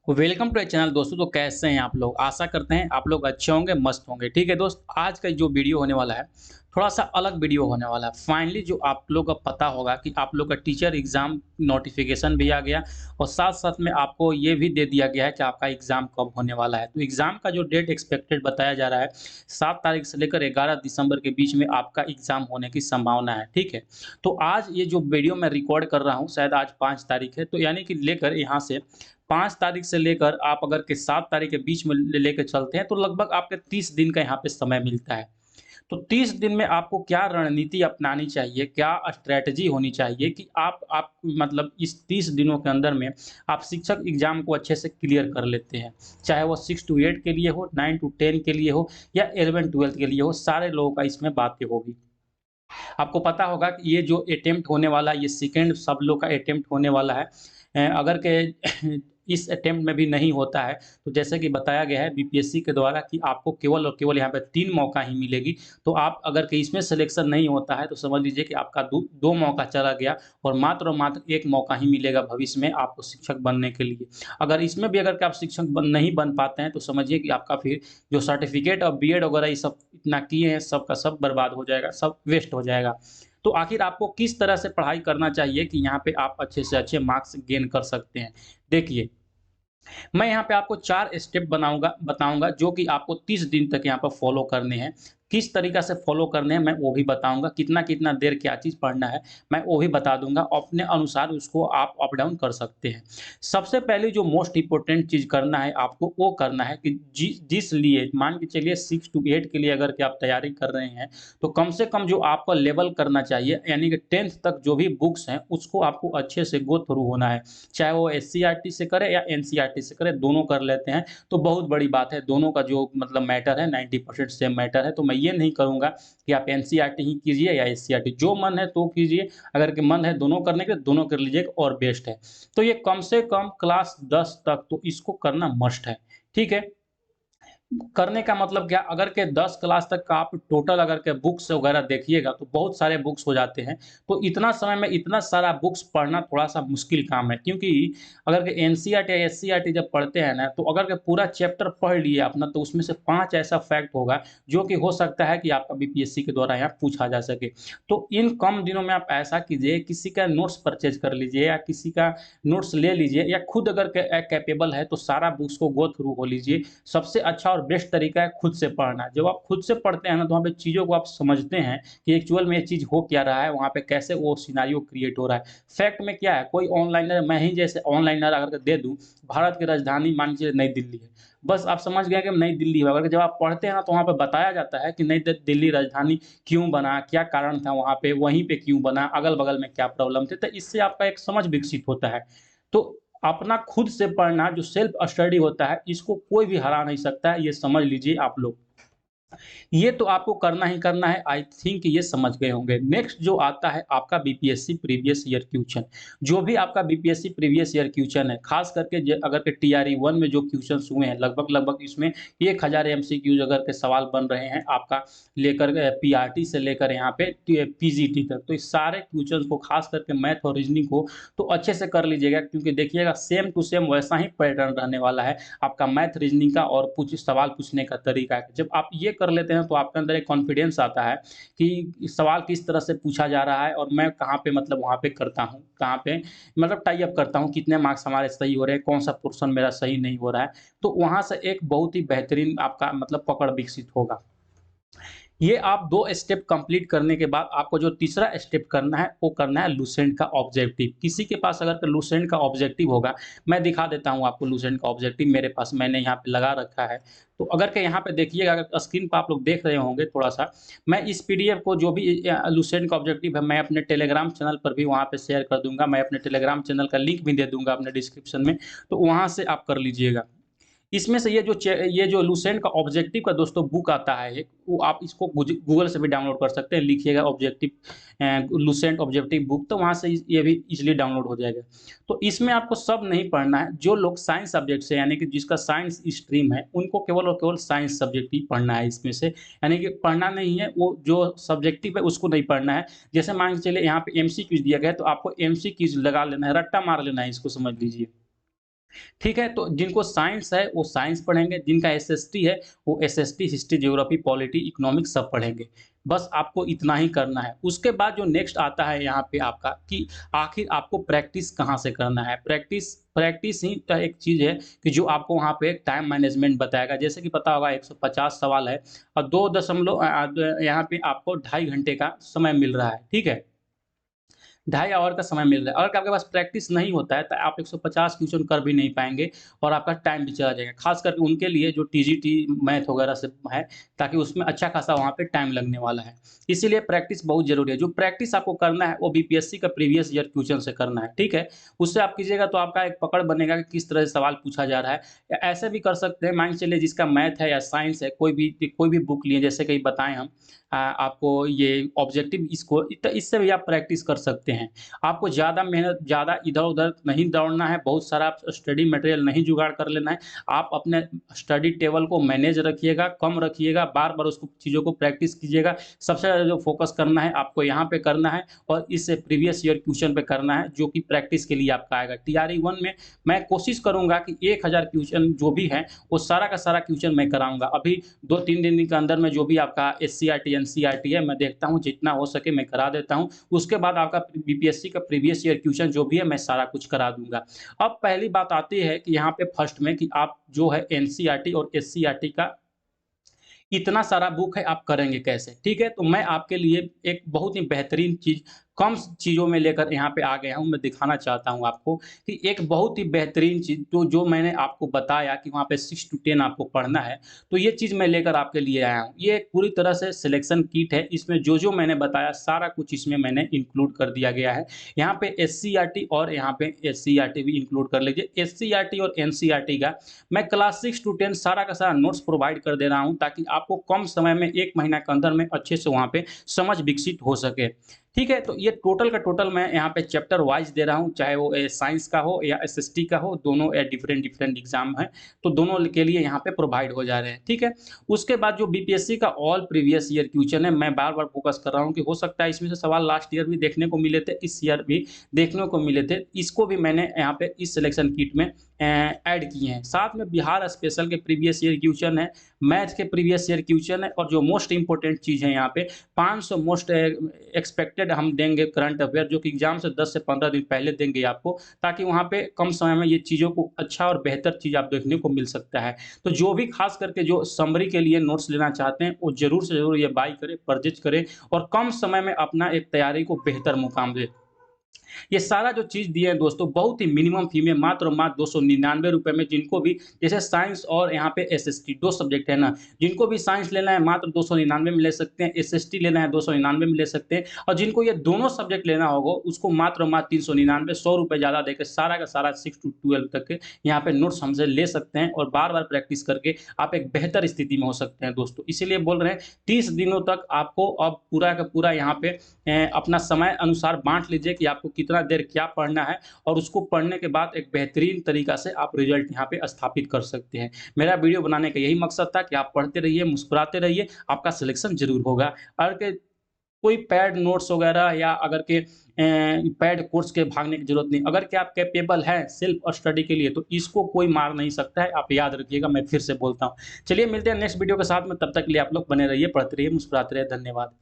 Welcome to channel दोस्तों। तो कैसे हैं आप लोग? आशा करते हैं आप लोग अच्छे होंगे, मस्त होंगे। ठीक है दोस्त, आज का जो वीडियो होने वाला है थोड़ा सा अलग वीडियो होने वाला है। फाइनली जो आप लोग को पता होगा कि आप लोग का टीचर एग्जाम नोटिफिकेशन भी आ गया और साथ साथ में आपको ये भी दे दिया गया है कि आपका एग्जाम कब होने वाला है। तो एग्जाम का जो डेट एक्सपेक्टेड बताया जा रहा है 7 तारीख से लेकर 11 दिसंबर के बीच में आपका एग्जाम होने की संभावना है। ठीक है, तो आज ये जो वीडियो मैं रिकॉर्ड कर रहा हूँ शायद आज 5 तारीख है, तो यानी कि लेकर यहाँ से 5 तारीख से लेकर आप अगर के 7 तारीख के बीच में लेके चलते हैं तो लगभग आपके 30 दिन का यहाँ पे समय मिलता है। तो 30 दिन में आपको क्या रणनीति अपनानी चाहिए, क्या स्ट्रैटेजी होनी चाहिए कि आप मतलब इस 30 दिनों के अंदर में आप शिक्षक एग्ज़ाम को अच्छे से क्लियर कर लेते हैं। चाहे वो 6 टू 8 के लिए हो, 9 टू 10 के लिए हो या 11-12 के लिए हो, सारे लोगों का इसमें बातें होगी। आपको पता होगा कि ये जो अटेम्प्ट होने वाला है, ये सेकंड सब लोग का अटेम्प्ट होने वाला है। अगर के इस अटेम्प्ट में भी नहीं होता है, तो जैसे कि बताया गया है बीपीएससी के द्वारा कि आपको केवल और केवल यहाँ पे 3 मौका ही मिलेगी। तो आप अगर के इसमें सिलेक्शन नहीं होता है, तो समझ लीजिए कि आपका 2 मौका चला गया और मात्र 1 मौका ही मिलेगा भविष्य में आपको शिक्षक बनने के लिए। अगर इसमें भी अगर के आप शिक्षक नहीं बन पाते हैं, तो समझिए कि आपका फिर जो सर्टिफ़िकेट और बीएड वगैरह ये सब इतना किए हैं, सब का सब बर्बाद हो जाएगा, सब वेस्ट हो जाएगा। तो आखिर आपको किस तरह से पढ़ाई करना चाहिए कि यहाँ पे आप अच्छे से अच्छे मार्क्स गेन कर सकते हैं? देखिए, मैं यहाँ पे आपको 4 स्टेप बनाऊँगा बताऊँगा जो कि आपको 30 दिन तक यहाँ पर फ़ॉलो करने हैं। किस तरीक़ा से फ़ॉलो करने हैं मैं वो भी बताऊँगा, कितना-कितना देर क्या चीज़ पढ़ना है, मैं वो भी बता दूँगा। अपने अनुसार उसको आप अप डाउन कर सकते हैं। सबसे पहले जो मोस्ट इम्पोर्टेंट चीज़ करना है आपको वो करना है कि जिस लिए मान के चलिए 6 टू 8 के लिए अगर के आप तैयारी कर रहे हैं, तो कम से कम जो आपका लेवल करना चाहिए यानी कि 10th तक जो भी बुक्स हैं, उसको आपको अच्छे से गो थ्रू होना है। चाहे वो एससीईआरटी से करें या एनसीईआरटी से करें, दोनों कर लेते हैं, तो बहुत बड़ी बात है। दोनों का जो मतलब मैटर है 90% सेम मैटर है, तो मैं ये नहीं करूँगा कि आप एनसीईआरटी ही कीजिए या एससीईआरटी, जो मन है तो कीजिए। अगर के मन है दोनों करने के, दोनों कर लीजिएगा और बेस्ट है। तो ये कम से कम क्लास 10 तक तो इसको करना मस्ट है, ठीक है? करने का मतलब क्या, अगर के 10 क्लास तक का आप टोटल अगर के बुक्स वगैरह देखिएगा तो बहुत सारे बुक्स हो जाते हैं। तो इतना समय में इतना सारा बुक्स पढ़ना थोड़ा-सा मुश्किल काम है, क्योंकि अगर के एनसीईआरटी या एससीईआरटी जब पढ़ते हैं ना, तो अगर के पूरा चैप्टर पढ़ लिए अपना, तो उसमें से 5 ऐसा फैक्ट होगा जो कि हो सकता है कि आपका बीपीएससी के द्वारा यहाँ पूछा जा सके। तो इन कम दिनों में आप ऐसा कीजिए, किसी का नोट्स परचेज़ कर लीजिए या किसी का नोट्स ले लीजिए, या खुद अगर कैपेबल है तो सारा बुक्स को गो थ्रू हो लीजिए। सबसे अच्छा और बेस्ट तरीका है खुद से पढ़ना। जब आप खुद से पढ़ते हैं ना, तो वहाँ पे चीज़ों को आप समझते हैं कि एक्चुअल में ये चीज़ हो क्या रहा है, वहाँ पे कैसे वो सिनेरियो क्रिएट हो रहा है। फैक्ट में क्या है, कोई ऑनलाइनर, मैं ही जैसे ऑनलाइनर अगर दे दूँ, भारत की राजधानी मान लीजिए नई दिल्ली है। बस आप समझ गए कि नई दिल्ली है। अगर जब आप पढ़ते हैं ना, तो वहाँ पे बताया जाता है कि नई दिल्ली राजधानी क्यों बना, क्या कारण था वहाँ पे, वहीं पे क्यों बना, अगल-बगल में क्या प्रॉब्लम थे, तो इससे आपका एक समझ विकसित होता है। तो अपना खुद से पढ़ना जो सेल्फ स्टडी होता है, इसको कोई भी हरा नहीं सकता है, ये समझ लीजिए आप लोग। ये तो आपको करना ही करना है, आई थिंक ये समझ गए होंगे। नेक्स्ट जो आता है आपका बीपीएससी प्रीवियस ईयर क्वेश्चन। जो भी आपका बीपीएससी प्रीवियस ईयर क्वेश्चन है, खास करके अगर के टीआरई 1 में जो क्वेश्चंस हुए हैं, लगभग इसमें 1000 एमसीक्यूज अगर के सवाल बन रहे हैं आपका, लेकर पीआरटी से लेकर यहाँ पे पीजीटी तक। तो इस सारे क्वेश्चंस को खास करके मैथ और रीजनिंग को तो अच्छे से कर लीजिएगा, क्योंकि देखिएगा सेम टू सेम वैसा ही पैटर्न रहने वाला है आपका मैथ रीजनिंग का और कुछ सवाल पूछने का तरीका है। जब आप ये कर लेते हैं, तो आपके अंदर एक कॉन्फिडेंस आता है कि सवाल किस तरह से पूछा जा रहा है और मैं कहाँ पे मतलब वहाँ पे करता हूँ, कहाँ पे मतलब टाई अप करता हूँ, कितने मार्क्स हमारे सही हो रहे हैं, कौन-सा पोर्शन मेरा सही नहीं हो रहा है। तो वहाँ से एक बहुत ही बेहतरीन आपका मतलब पकड़ विकसित होगा। ये आप 2 स्टेप कंप्लीट करने के बाद आपको जो तीसरा स्टेप करना है, वो करना है लुसेंट का ऑब्जेक्टिव। किसी के पास अगर लुसेंट का ऑब्जेक्टिव होगा, मैं दिखा देता हूँ आपको लुसेंट का ऑब्जेक्टिव, मेरे पास मैंने यहाँ पे लगा रखा है। तो अगर के यहाँ पे देखिएगा, अगर स्क्रीन पे आप लोग देख रहे होंगे थोड़ा-सा, मैं इस पीडीएफ को जो भी लुसेंट का ऑब्जेक्टिव है, मैं अपने टेलीग्राम चैनल पर भी वहाँ पे शेयर कर दूँगा। मैं अपने टेलीग्राम चैनल का लिंक भी दे दूँगा अपने डिस्क्रिप्शन में, तो वहाँ से आप कर लीजिएगा। इसमें से ये जो लुसेंट का ऑब्जेक्टिव का दोस्तों बुक आता है एक, वो आप इसको गूगल से भी डाउनलोड कर सकते हैं। लिखिएगा ऑब्जेक्टिव लुसेंट ऑब्जेक्टिव बुक, तो वहाँ से ये भी ईज़िली डाउनलोड हो जाएगा। तो इसमें आपको सब नहीं पढ़ना है, जो लोग साइंस सब्जेक्ट से यानी कि जिसका साइंस स्ट्रीम है, उनको केवल और केवल साइंस सब्जेक्ट ही पढ़ना है इसमें से। यानी कि पढ़ना नहीं है, वो जो सब्जेक्टिव है उसको नहीं पढ़ना है। जैसे मान के चलिए यहाँ पे एमसीक्यूज़ दिया गया है, तो आपको एमसीक्यूज़ लगा लेना है, रट्टा मार लेना है, इसको समझ लीजिए। ठीक है, तो जिनको साइंस है वो साइंस पढ़ेंगे, जिनका एसएसटी है वो SST, history, geography, polity, economics सब पढ़ेंगे। बस आपको इतना ही करना है। उसके बाद जो नेक्स्ट आता है यहाँ पे आपका कि आखिर आपको प्रैक्टिस कहाँ से करना है? प्रैक्टिस प्रैक्टिस ही का एक चीज़ है कि जो आपको वहाँ पे टाइम मैनेजमेंट बताएगा। जैसे कि पता होगा 150 सवाल है और 2 दशमलव यहाँ पे आपको 2.5 घंटे का समय मिल रहा है, ठीक है? 2.5 आवर का समय मिल रहा है। अगर आपके पास प्रैक्टिस नहीं होता है तो आप 150 क्वेश्चन कर भी नहीं पाएँगे और आपका टाइम भी चला जाएगा। ख़ास करके उनके लिए जो टीजीटी मैथ वगैरह से है, ताकि उसमें अच्छा खासा वहाँ पे टाइम लगने वाला है। इसीलिए प्रैक्टिस बहुत ज़रूरी है। जो प्रैक्टिस आपको करना है वो बीपीएससी का प्रीवियस ईयर क्वेश्चन से करना है, ठीक है? उससे आप कीजिएगा तो आपका एक पकड़ बनेगा कि किस तरह से सवाल पूछा जा रहा है। या ऐसे भी कर सकते हैं, मान के चलिए जिसका मैथ है या साइंस है, कोई भी बुक लिए जैसे कि बताएँ हम आपको ये ऑब्जेक्टिव इसको इससे भी आप प्रैक्टिस कर सकते हैं। आपको ज़्यादा मेहनत, ज़्यादा इधर-उधर नहीं दौड़ना है, बहुत सारा स्टडी मटेरियल नहीं जुगाड़ कर लेना है। आप अपने स्टडी टेबल को मैनेज रखिएगा, कम रखिएगा, बार-बार उसको चीज़ों को प्रैक्टिस कीजिएगा। सबसे ज़्यादा जो फ़ोकस करना है, आपको यहाँ पे करना है और इससे प्रीवियस ईयर क्वेश्चन पे करना है, जो कि प्रैक्टिस के लिए आपका आएगा। टीआरई 1 में मैं कोशिश करूँगा कि 1000 क्वेश्चन जो भी हैं, वो सारा का सारा क्वेश्चन मैं कराऊँगा। अभी 2-3 दिन के अंदर में जो भी आपका एससीईआरटी, एनसीईआरटी है, मैं देखता हूँ जितना हो सके मैं करा देता हूँ। उसके बाद आपका बीपीएससी का प्रीवियस ईयर क्वेश्चन जो भी है मैं सारा कुछ करा दूँगा। अब पहली बात आती है कि यहाँ पे फर्स्ट में कि आप जो है एनसीईआरटी और एससीईआरटी का इतना सारा बुक है आप करेंगे कैसे? ठीक है? तो मैं आपके लिए एक बहुत ही बेहतरीन चीज़ कम चीज़ों में लेकर यहाँ पे आ गया हूँ। मैं दिखाना चाहता हूँ आपको कि एक बहुत ही बेहतरीन चीज़ तो जो मैंने आपको बताया कि वहाँ पे 6 टू 10 आपको पढ़ना है, तो ये चीज़ मैं लेकर आपके लिए आया हूँ। ये एक पूरी तरह से सिलेक्शन किट है। इसमें जो-जो मैंने बताया सारा कुछ इसमें मैंने इंक्लूड कर दिया गया है। यहाँ पे एससीईआरटी और यहाँ पे एससीईआरटी भी इंक्लूड कर लीजिए। एससीईआरटी और एनसीईआरटी का मैं क्लास 6 टू 10 सारा का सारा नोट्स प्रोवाइड कर दे रहा हूँ, ताकि आपको कम समय में 1 महीना के अंदर में अच्छे से वहाँ पे समझ विकसित हो सके। ठीक है? तो ये टोटल का टोटल मैं यहाँ पे चैप्टर वाइज़ दे रहा हूँ, चाहे वो साइंस का हो या एसएसटी का हो, दोनों डिफरेंट एग्ज़ाम हैं, तो दोनों के लिए यहाँ पे प्रोवाइड हो जा रहे हैं, ठीक है? उसके बाद जो बीपीएससी का ऑल प्रीवियस ईयर क्वेश्चन है, मैं बार-बार फ़ोकस कर रहा हूँ कि हो सकता है इसमें से सवाल लास्ट ईयर भी देखने को मिले थे, इस ईयर भी देखने को मिले थे। इसको भी मैंने यहाँ पे इस सिलेक्शन किट में ऐड किए हैं। साथ में बिहार स्पेशल के प्रीवियस ईयर क्वेश्चन है, मैथ के प्रीवियस ईयर क्वेश्चन है और जो मोस्ट इम्पोर्टेंट चीज़ है यहाँ पे 500 मोस्ट एक्सपेक्टेड हम देंगे करंट अफेयर, जो कि एग्ज़ाम से 10 से 15 दिन पहले देंगे आपको, ताकि वहाँ पे कम समय में ये चीज़ों को अच्छा और बेहतर चीज़ आप देखने को मिल सकता है। तो जो भी ख़ास करके जो समरी के लिए नोट्स लेना चाहते हैं, वो ज़रूर से ज़रूर ये बाय करें, परचेज़ करें और कम समय में अपना एक तैयारी को बेहतर मुकाम दें। ये सारा जो चीज़ दिए हैं दोस्तों, बहुत ही मिनिमम फ़ी में मात्र और मात्र ₹299 में, जिनको भी जैसे साइंस और यहाँ पे एसएसटी 2 सब्जेक्ट है ना, जिनको भी साइंस लेना है मात्र 299 में ले सकते हैं, एसएसटी लेना है 299 में ले सकते हैं और जिनको ये दोनों सब्जेक्ट लेना होगा उसको मात्र और मात्र 399 ₹100 ज़्यादा देके सारा का सारा 6 टू 12 तक के यहाँ पे नोट्स हमसे ले सकते हैं और बार-बार प्रैक्टिस करके आप एक बेहतर स्थिति में हो सकते हैं दोस्तों। इसीलिए बोल रहे हैं 30 दिनों तक आपको अब पूरा का पूरा यहाँ पे अपना समय अनुसार बाँट लीजिए कि आपको कितना देर क्या पढ़ना है और उसको पढ़ने के बाद एक बेहतरीन तरीक़ा से आप रिज़ल्ट यहाँ पे स्थापित कर सकते हैं। मेरा वीडियो बनाने का यही मकसद था कि आप पढ़ते रहिए, मुस्कुराते रहिए, आपका सिलेक्शन ज़रूर होगा। और के कोई पैड नोट्स वगैरह या अगर के पैड कोर्स के भागने की ज़रूरत नहीं। अगर के आप कैपेबल हैं सेल्फ स्टडी के लिए तो इसको कोई मार नहीं सकता है, आप याद रखिएगा, मैं फिर से बोलता हूँ। चलिए मिलते हैं नेक्स्ट वीडियो के साथ में, तब तक के लिए आप लोग बने रहिए, पढ़ते रहिए, मुस्कुराते रहिए। धन्यवाद।